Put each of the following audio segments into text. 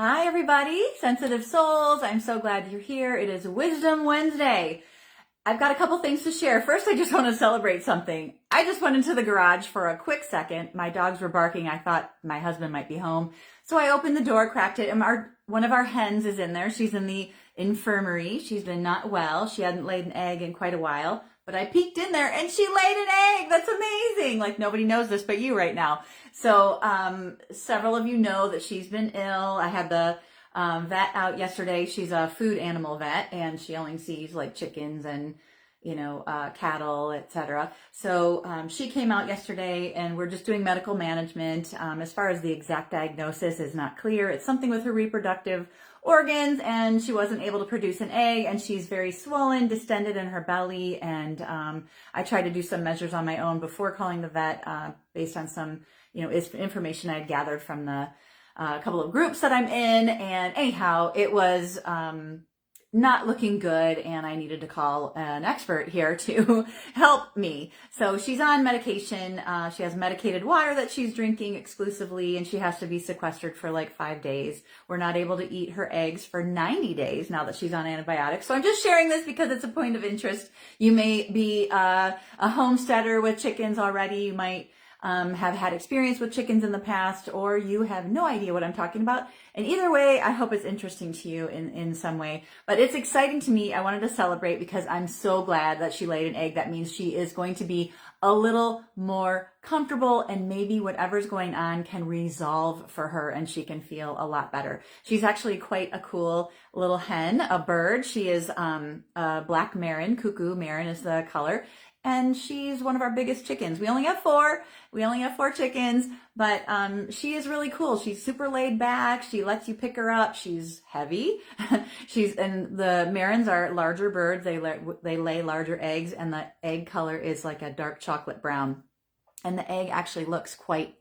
Hi, everybody, sensitive souls. I'm so glad you're here. It is Wisdom Wednesday. I've got a couple things to share. First, I just want to celebrate something. I just went into the garage for a quick second. My dogs were barking. I thought my husband might be home. So I opened the door, cracked it, and one of our hens is in there. She's in the infirmary. She's been not well. She hadn't laid an egg in quite a while. But I peeked in there and she laid an egg. That's amazing. Like nobody knows this but you right now. So several of you know that she's been ill. I had the vet out yesterday. She's a food animal vet and she only sees like chickens and cattle, etc. So she came out yesterday and we're just doing medical management. As far as the exact diagnosis is not clear. It's something with her reproductive organs, and she wasn't able to produce an egg, and she's very swollen, distended in her belly. And I tried to do some measures on my own before calling the vet, based on some information I had gathered from the couple of groups that I'm in. And anyhow, it was not looking good, and I needed to call an expert here to help me. So she's on medication. She has medicated water that she's drinking exclusively, and she has to be sequestered for like 5 days. We're not able to eat her eggs for 90 days now that she's on antibiotics. So I'm just sharing this because it's a point of interest. You may be a homesteader with chickens already. You might have had experience with chickens in the past, or you have no idea what I'm talking about. And either way, I hope it's interesting to you in some way. But it's exciting to me. I wanted to celebrate because I'm so glad that she laid an egg. That means she is going to be a little more comfortable, and maybe whatever's going on can resolve for her and she can feel a lot better. She's actually quite a cool little hen, a bird. She is a black marin, cuckoo marin is the color. And she's one of our biggest chickens. We only have four. We only have 4 chickens, but she is really cool. She's super laid back. She lets you pick her up. She's heavy. And the marins are larger birds. They lay larger eggs, and the egg color is like a dark chocolate brown. And the egg actually looks quite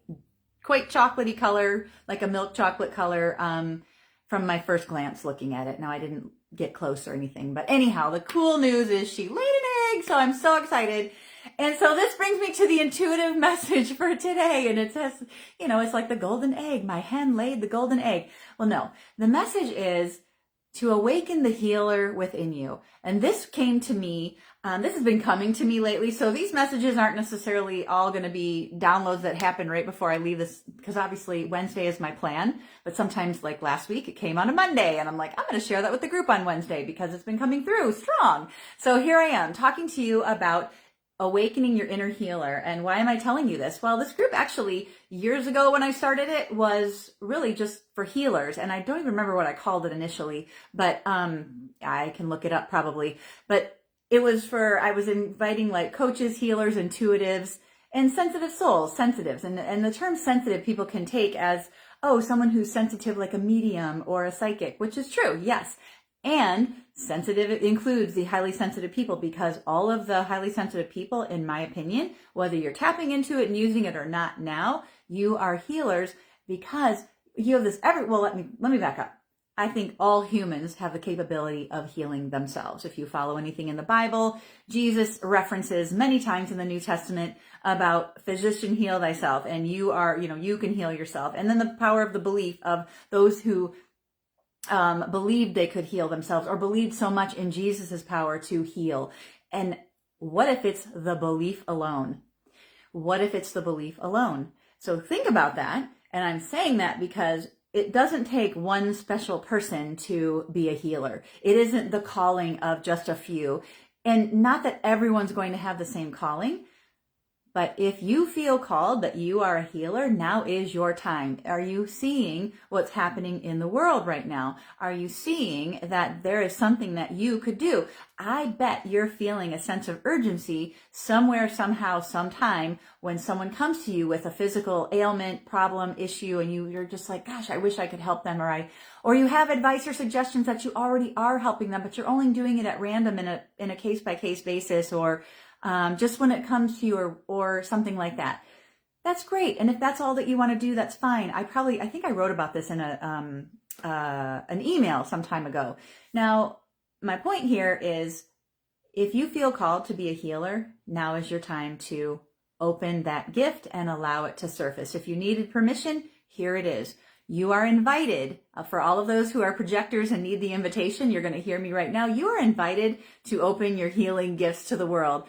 chocolatey color, like a milk chocolate color, from my first glance looking at it. Now, I didn't get close or anything, but anyhow, the cool news is she laid an egg, so I'm so excited. And so this brings me to the intuitive message for today, and it says, it's like the golden egg. My hen laid the golden egg. Well, no, the message is to awaken the healer within you. And this came to me, this has been coming to me lately. So these messages aren't necessarily all going to be downloads that happen right before I leave this, because obviously Wednesday is my plan. But sometimes, like last week, it came on a Monday, and I'm like, I'm going to share that with the group on Wednesday because it's been coming through strong. So here I am talking to you about awakening your inner healer. And why am I telling you this? Well, this group actually, years ago when I started it, was really just for healers. And I don't even remember what I called it initially, but I can look it up probably. But it was I was inviting like coaches, healers, intuitives, and sensitive souls, sensitives. And the term sensitive people can take as, oh, someone who's sensitive like a medium or a psychic, which is true, yes. And sensitive includes the highly sensitive people, because all of the highly sensitive people, in my opinion, whether you're tapping into it and using it or not now, you are healers because you have this let me back up. I think all humans have the capability of healing themselves. If you follow anything in the Bible, Jesus references many times in the New Testament about physician heal thyself, and you can heal yourself. And then the power of the belief of those who believed they could heal themselves, or believed so much in Jesus's power to heal. And what if it's the belief alone? What if it's the belief alone? So think about that. And I'm saying that because it doesn't take one special person to be a healer. It isn't the calling of just a few. And not that everyone's going to have the same calling. But if you feel called that you are a healer, now is your time. Are you seeing what's happening in the world right now? Are you seeing that there is something that you could do? I bet you're feeling a sense of urgency somewhere, somehow, sometime when someone comes to you with a physical ailment, problem, issue, and you're just like, gosh, I wish I could help them, or you have advice or suggestions that you already are helping them, but you're only doing it at random in a case-by-case basis, or just when it comes to you, or something like that. That's great. And if that's all that you want to do, that's fine. I think I wrote about this in an email some time ago. Now, my point here is, if you feel called to be a healer, now is your time to open that gift and allow it to surface. If you needed permission, here it is. You are invited, for all of those who are projectors and need the invitation, you're going to hear me right now. You are invited to open your healing gifts to the world.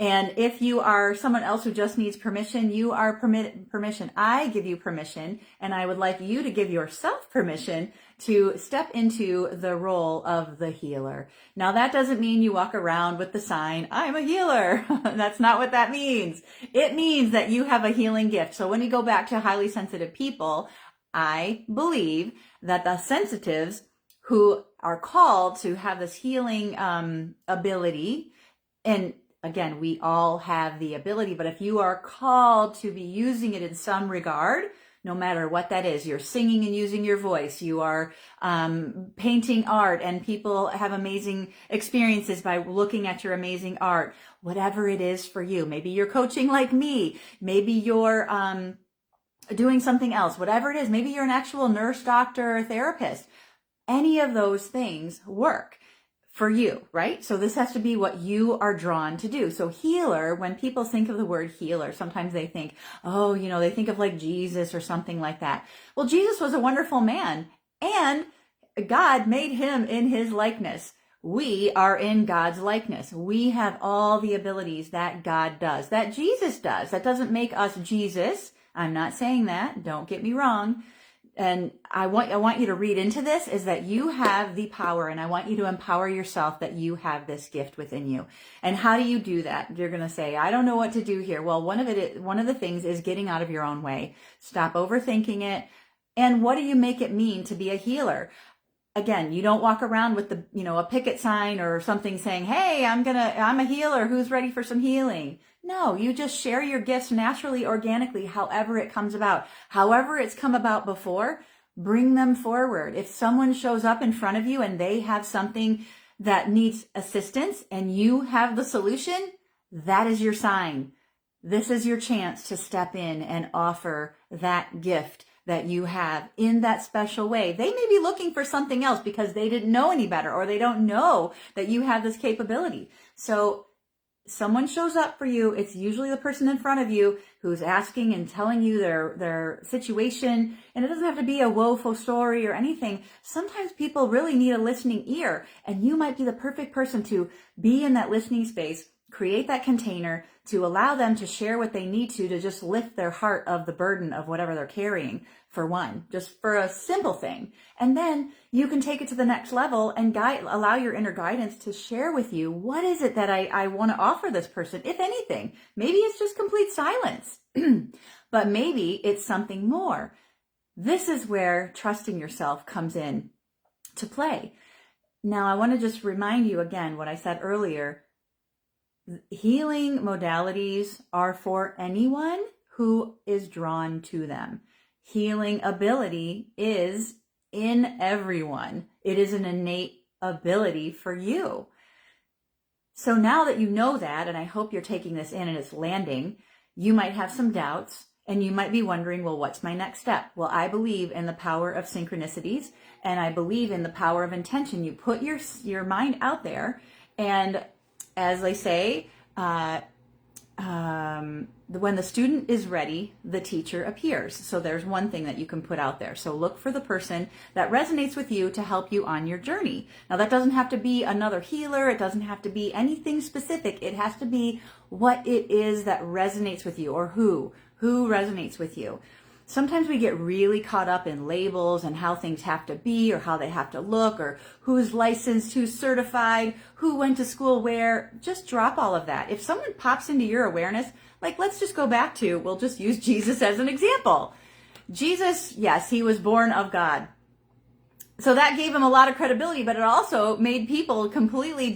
And if you are someone else who just needs permission, you are permission. I give you permission, and I would like you to give yourself permission to step into the role of the healer. Now, that doesn't mean you walk around with the sign, I'm a healer. That's not what that means. It means that you have a healing gift. So when you go back to highly sensitive people, I believe that the sensitives who are called to have this healing ability, and again, we all have the ability, but if you are called to be using it in some regard, no matter what that is, you're singing and using your voice, you are painting art, and people have amazing experiences by looking at your amazing art, whatever it is for you. Maybe you're coaching like me. Maybe you're doing something else, whatever it is. Maybe you're an actual nurse, doctor, or therapist. Any of those things work for you, right? So this has to be what you are drawn to do. So healer, when people think of the word healer, sometimes they think, oh, they think of like Jesus or something like that. Well, Jesus was a wonderful man, and God made him in his likeness. We are in God's likeness. We have all the abilities that God does, that Jesus does. That doesn't make us Jesus. I'm not saying that. Don't get me wrong. And I want you to read into this is that you have the power, and I want you to empower yourself that you have this gift within you. And how do you do that? You're going to say, I don't know what to do here. Well, one of the things is getting out of your own way. Stop overthinking it. And what do you make it mean to be a healer? Again, you don't walk around with a picket sign or something saying, hey, I'm a healer. Who's ready for some healing? No, you just share your gifts naturally, organically, however it comes about. However it's come about before, bring them forward. If someone shows up in front of you and they have something that needs assistance and you have the solution, that is your sign. This is your chance to step in and offer that gift that you have in that special way. They may be looking for something else because they didn't know any better, or they don't know that you have this capability. So someone shows up for you, it's usually the person in front of you who's asking and telling you their situation. And it doesn't have to be a woeful story or anything. Sometimes people really need a listening ear, and you might be the perfect person to be in that listening space, create that container to allow them to share what they need to just lift their heart of the burden of whatever they're carrying, for one, just for a simple thing. And then you can take it to the next level and allow your inner guidance to share with you, what is it that I want to offer this person, if anything. Maybe it's just complete silence, but maybe it's something more. This is where trusting yourself comes in to play. Now, I want to just remind you again what I said earlier. Healing modalities are for anyone who is drawn to them. Healing ability is in everyone. It is an innate ability for you. So now that you know that, and I hope you're taking this in and it's landing, you might have some doubts and you might be wondering, well, what's my next step? Well, I believe in the power of synchronicities, and I believe in the power of intention. You put your mind out there, and as they say, when the student is ready, the teacher appears. So there's one thing that you can put out there. So look for the person that resonates with you to help you on your journey. Now, that doesn't have to be another healer. It doesn't have to be anything specific. It has to be what it is that resonates with you, or who resonates with you. Sometimes we get really caught up in labels and how things have to be, or how they have to look, or who's licensed, who's certified, who went to school where. Just drop all of that. If someone pops into your awareness, like, let's just go back to, we'll just use Jesus as an example. Jesus, yes, he was born of God. So that gave him a lot of credibility, but it also made people completely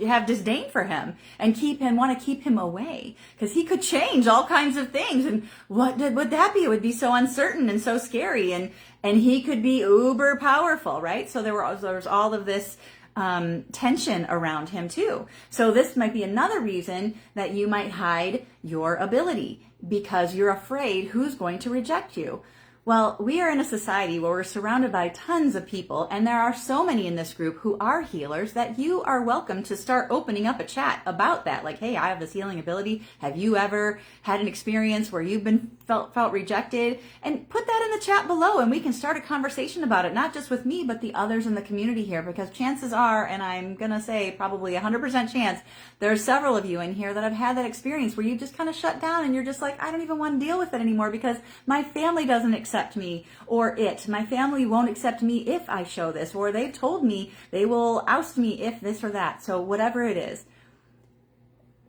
have disdain for him and want to keep him away, because he could change all kinds of things. And what would that be? It would be so uncertain and so scary, and he could be uber powerful, right? So there was all of this tension around him too. So this might be another reason that you might hide your ability, because you're afraid who's going to reject you. Well, we are in a society where we're surrounded by tons of people, and there are so many in this group who are healers that you are welcome to start opening up a chat about that. Like, hey, I have this healing ability. Have you ever had an experience where you've been felt rejected? And put that in the chat below, and we can start a conversation about it, not just with me, but the others in the community here, because chances are, and I'm going to say probably 100% chance, there are several of you in here that have had that experience where you just kind of shut down and you're just like, I don't even want to deal with it anymore because my family doesn't accept me, or my family won't accept me if I show this, or they've told me they will oust me if this or that. So whatever it is,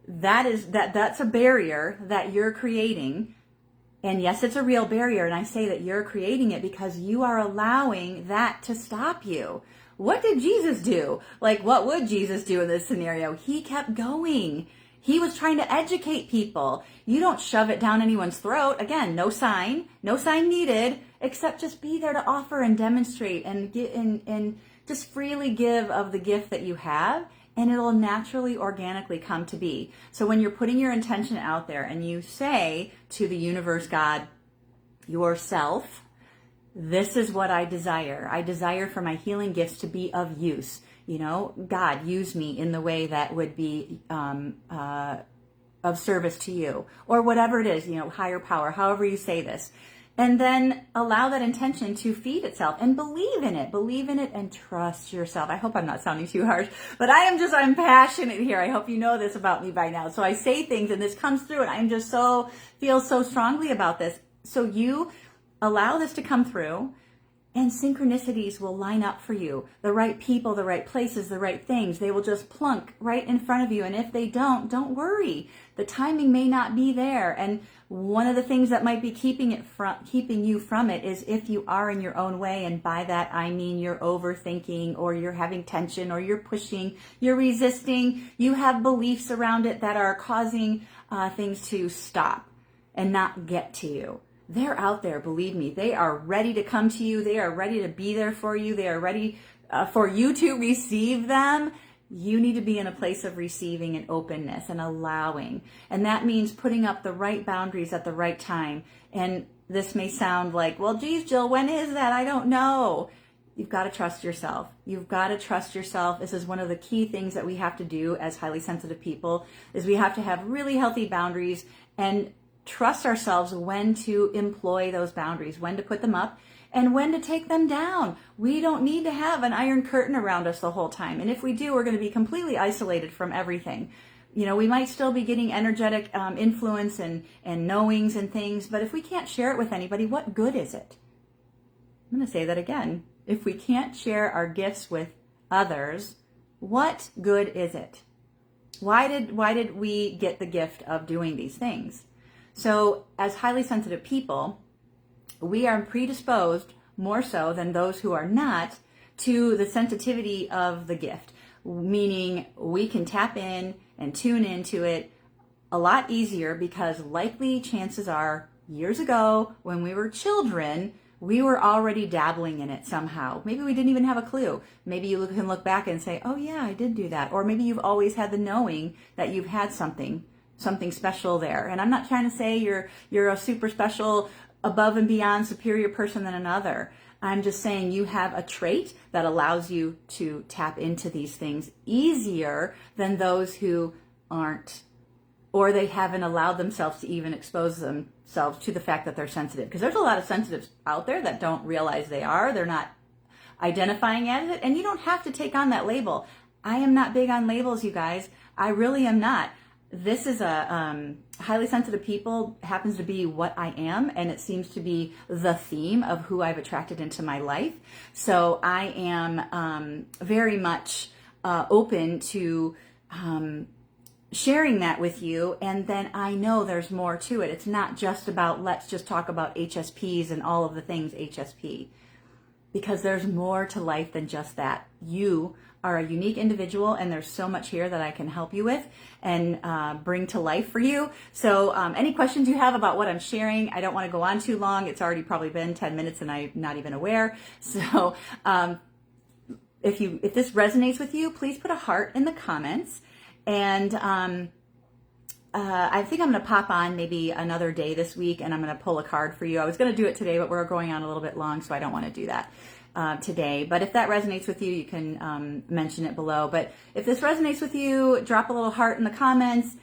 that's a barrier that you're creating. And yes, it's a real barrier. And I say that you're creating it because you are allowing that to stop you. What did Jesus do? Like, what would Jesus do in this scenario? He kept going. He was trying to educate people. You don't shove it down anyone's throat. Again, no sign needed, except just be there to offer and demonstrate and get and just freely give of the gift that you have, and it'll naturally, organically come to be. So when you're putting your intention out there and you say to the universe, God, yourself, this is what I desire. I desire for my healing gifts to be of use. You know, God, use me in the way that would be of service to you, or whatever it is, you know, higher power, however you say this. And then allow that intention to feed itself and believe in it and trust yourself. I hope I'm not sounding too harsh, but I'm passionate here. I hope you know this about me by now. So I say things and this comes through and I'm just feel so strongly about this. So you allow this to come through, and synchronicities will line up for you. The right people, the right places, the right things, they will just plunk right in front of you. And if they don't worry. The timing may not be there. And one of the things that might be keeping you from it is if you are in your own way. And by that, I mean you're overthinking, or you're having tension, or you're pushing, you're resisting, you have beliefs around it that are causing things to stop and not get to you. They're out there, believe me. They are ready to come to you. They are ready to be there for you. They are ready for you to receive them. You need to be in a place of receiving and openness and allowing. And that means putting up the right boundaries at the right time. And this may sound like, well, geez, Jill, when is that? I don't know. You've got to trust yourself. You've got to trust yourself. This is one of the key things that we have to do as highly sensitive people, is we have to have really healthy boundaries and trust ourselves when to employ those boundaries, when to put them up and when to take them down. We don't need to have an iron curtain around us the whole time. And if we do, we're going to be completely isolated from everything. You know, we might still be getting energetic influence and knowings and things, but if we can't share it with anybody, what good is it? I'm going to say that again. If we can't share our gifts with others, what good is it? Why did we get the gift of doing these things? So as highly sensitive people, we are predisposed more so than those who are not to the sensitivity of the gift, meaning we can tap in and tune into it a lot easier because likely chances are years ago when we were children, we were already dabbling in it somehow. Maybe we didn't even have a clue. Maybe you can look back and say, oh yeah, I did do that. Or maybe you've always had the knowing that you've had something special there. And I'm not trying to say you're a super special, above and beyond superior person than another. I'm just saying you have a trait that allows you to tap into these things easier than those who aren't, or they haven't allowed themselves to even expose themselves to the fact that they're sensitive. Because there's a lot of sensitives out there that don't realize they're not identifying as it. And you don't have to take on that label. I am not big on labels, you guys. I really am not. This is a highly sensitive people happens to be what I am, and it seems to be the theme of who I've attracted into my life. So I am very much open to sharing that with you, and then I know there's more to it. It's not just about let's just talk about HSPs and all of the things HSP, because there's more to life than just that. You are a unique individual, and there's so much here that I can help you with and bring to life for you. So any questions you have about what I'm sharing, I don't want to go on too long. It's already probably been 10 minutes and I'm not even aware. So if this resonates with you, please put a heart in the comments. And I think I'm going to pop on maybe another day this week, and I'm going to pull a card for you. I was going to do it today, but we're going on a little bit long, so I don't want to do that today. But if that resonates with you, you can mention it below. But if this resonates with you, drop a little heart in the comments.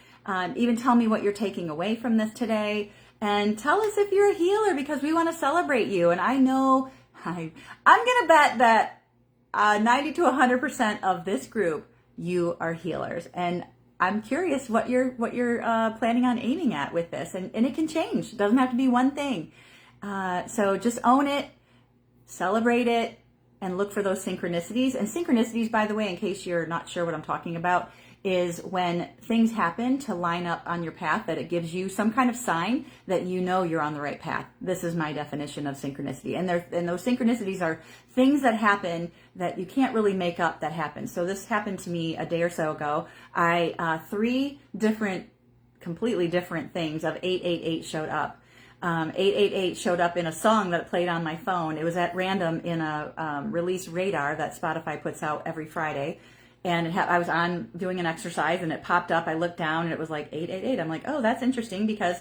Even tell me what you're taking away from this today. And tell us if you're a healer, because we want to celebrate you. And I know I'm going to bet that 90 to 100% of this group, you are healers. And I'm curious what you're planning on aiming at with this. And it can change. It doesn't have to be one thing. So just own it, celebrate it, and look for those synchronicities. And synchronicities, by the way, in case you're not sure what I'm talking about, is when things happen to line up on your path, that it gives you some kind of sign that you know you're on the right path. This is my definition of synchronicity. And those synchronicities are things that happen that you can't really make up that happen. So this happened to me a day or so ago. Three completely different things of 888 showed up. 888 showed up in a song that played on my phone. It was at random in a release radar that Spotify puts out every Friday. And I was on doing an exercise and it popped up. I looked down and it was like 888. I'm like, oh, that's interesting, because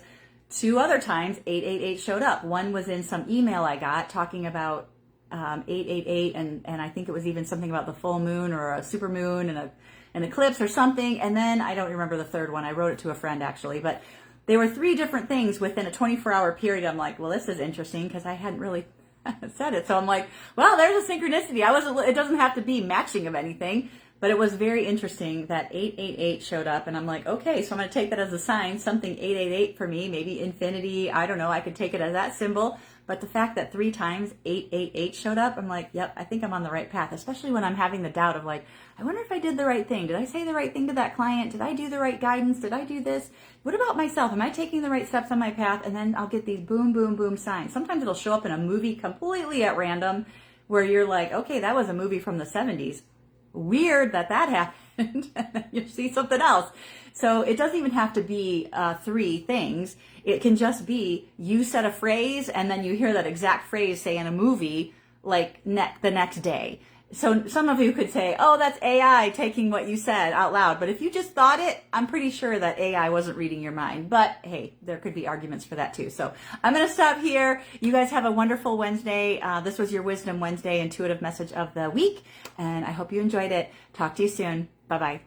2 other times 888 showed up. One was in some email I got talking about 888, and I think it was even something about the full moon or a super moon and an eclipse or something. And then I don't remember the third one. I wrote it to a friend actually, but there were 3 different things within a 24-hour period. I'm like, well, this is interesting, because I hadn't really said it. So I'm like, well, there's a synchronicity. It doesn't have to be matching of anything. But it was very interesting that 888 showed up, and I'm like, okay, so I'm going to take that as a sign, something 888 for me, maybe infinity. I don't know. I could take it as that symbol. But the fact that 3 times 888 showed up, I'm like, yep, I think I'm on the right path, especially when I'm having the doubt of like, I wonder if I did the right thing. Did I say the right thing to that client? Did I do the right guidance? Did I do this? What about myself? Am I taking the right steps on my path? And then I'll get these boom, boom, boom signs. Sometimes it'll show up in a movie completely at random where you're like, okay, that was a movie from the 70s. Weird that happened. And then you see something else. So it doesn't even have to be 3 things. It can just be you said a phrase and then you hear that exact phrase, say in a movie, like the next day. So some of you could say, oh, that's AI taking what you said out loud. But if you just thought it, I'm pretty sure that AI wasn't reading your mind. But hey, there could be arguments for that too. So I'm going to stop here. You guys have a wonderful Wednesday. This was your Wisdom Wednesday intuitive message of the week. And I hope you enjoyed it. Talk to you soon. Bye-bye.